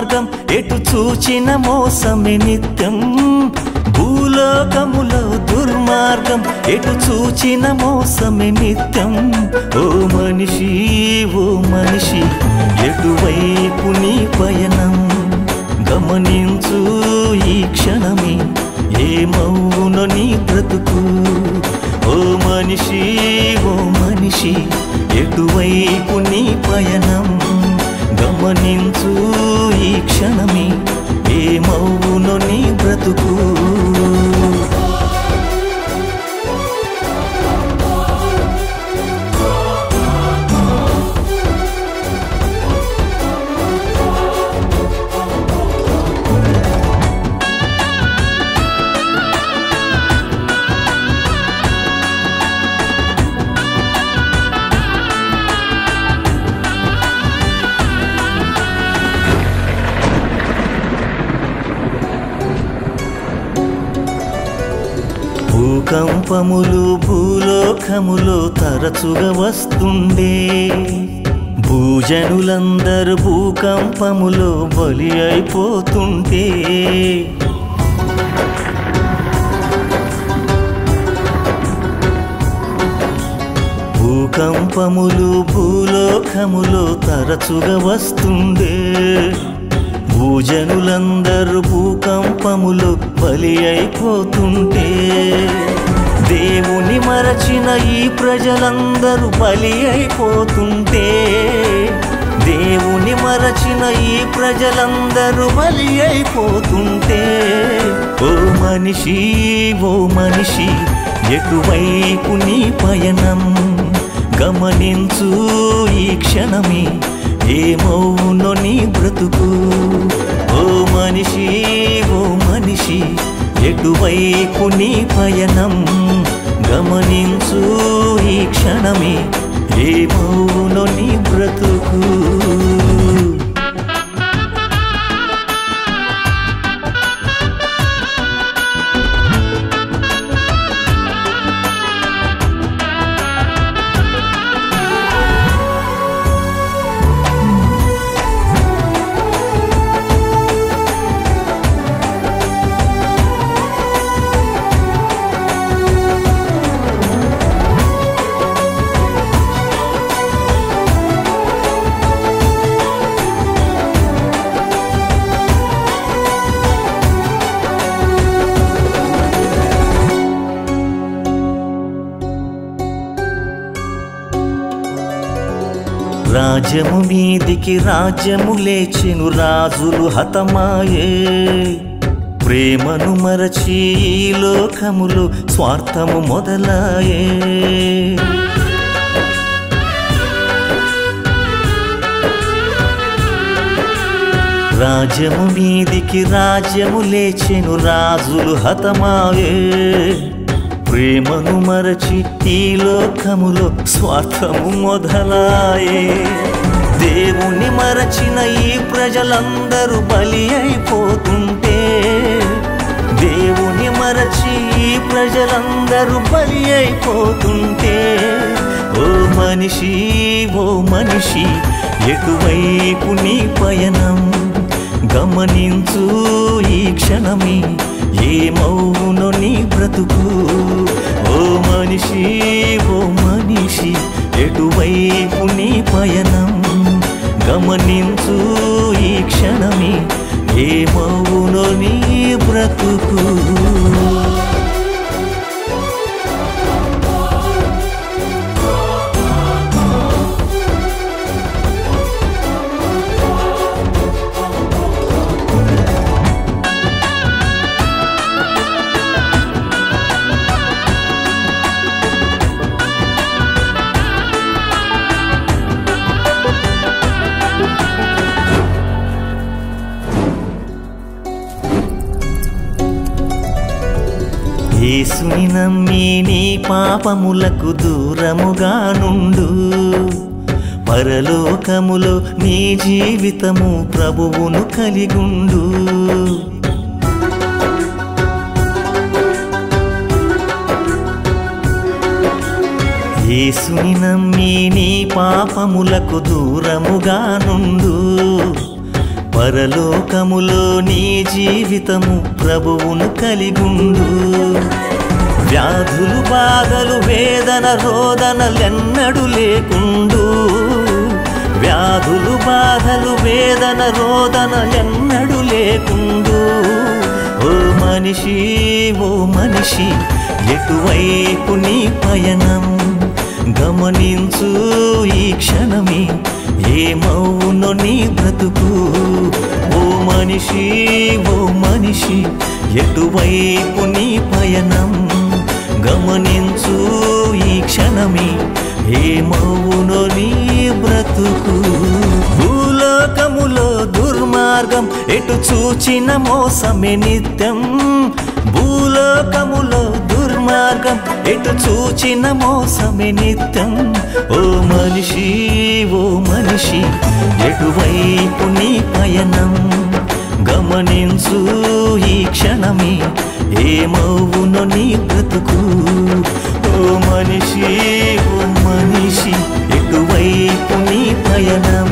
దుర్మార్గం ఎటు చూచిన మోసమే నిత్యం భూలోకములో దుర్మార్గం ఎటు చూచిన మోసమే నిత్యం ఓ మనిషి ఎటువైపు నీ పయనం గమనించు ఈ క్షణమే ఏమవునో నీ బ్రతుకు ఓ మనిషి ఎటువైపు నీ పయనం గమనించు ఈ క్షణమే ఏమవునో నీ బ్రతుకు భూకంపములు భూలోకములో తరచుగా వస్తుండే భూజనులందరూ భూకంపములో బలి అయిపోతుంటే భూకంపములు భూలోకములో తరచుగా వస్తుండే భూజనులందరూ భూకంపములు బలి అయిపోతుంటే దేవుని మరచిన ఈ ప్రజలందరూ బలి అయిపోతుంటే దేవుని మరచిన ఈ ప్రజలందరూ బలి అయిపోతుంటే ఓ మనిషి ఎటువైపు నీ పయనం గమనించు ఈ క్షణమే ఏమవునో నీ బ్రతుకు ఓ మనిషి ఎటువైపు నీ పయనం గమనించు ఈ క్షణమే ఏమవునో నీ బ్రతుకు రాజ్యము మీదికి రాజ్యము లేచెను రాజులు హతమాయే ప్రేమను మరచి ఈ లోకములో స్వార్థము మొదలాయే రాజ్యము మీదికి రాజ్యము లేచెను రాజులు హతమాయే ప్రేమను మరచి ఈ లోకములో స్వార్థము మొదలాయే దేవుని మరచిన ఈ ప్రజలందరూ బలి అయిపోతుంటే దేవుని మరచి ఈ ప్రజలందరూ బలి అయిపోతుంటే ఓ మనిషి ఎటువైపు నీ పయనం గమనించు ఈ క్షణమే ఏమవునో నీ బ్రతుకు ఓ మనిషి ఎటువైపు నీ పయనం గమనించు ఈ క్షణమే ఏమవునో నీ బ్రతుకు యేసుని నమ్మి నీ పాపములకు దూరముగా నుండు పరలోకములో నీ జీవితము ప్రభువును కలిగుండు యేసుని నమ్మి నీ పాపములకు దూరముగా నుండు పరలోకములో నీ జీవితము ప్రభువును కలిగుండు వ్యాధులు బాధలు వేదన రోదనలెన్నడు లేకుండు వ్యాధులు బాధలు వేదన రోదనలెన్నడు లేకుండు ఓ మనిషి ఎటువైపు నీ పయనం గమనించు ఈ క్షణమే ఏమవునో నీ బ్రతుకు ఓ మనిషి ఎటువైపు నీ పయనం గమనించు ఈ క్షణమే ఏమవునో నీ బ్రతుకు భూలోకములో దుర్మార్గం ఎటు చూచిన మోసమే నిత్యం భూలోకములో దుర్మార్గం ఎటు చూచిన మోసమే నిత్యం ఓ మనిషి ఎటువైపు నీ పయనం గమనించు ఈ క్షణమే ఏమవునో నీ బ్రతుకు ఓ మనిషి ఎటువైపు నీ పయనం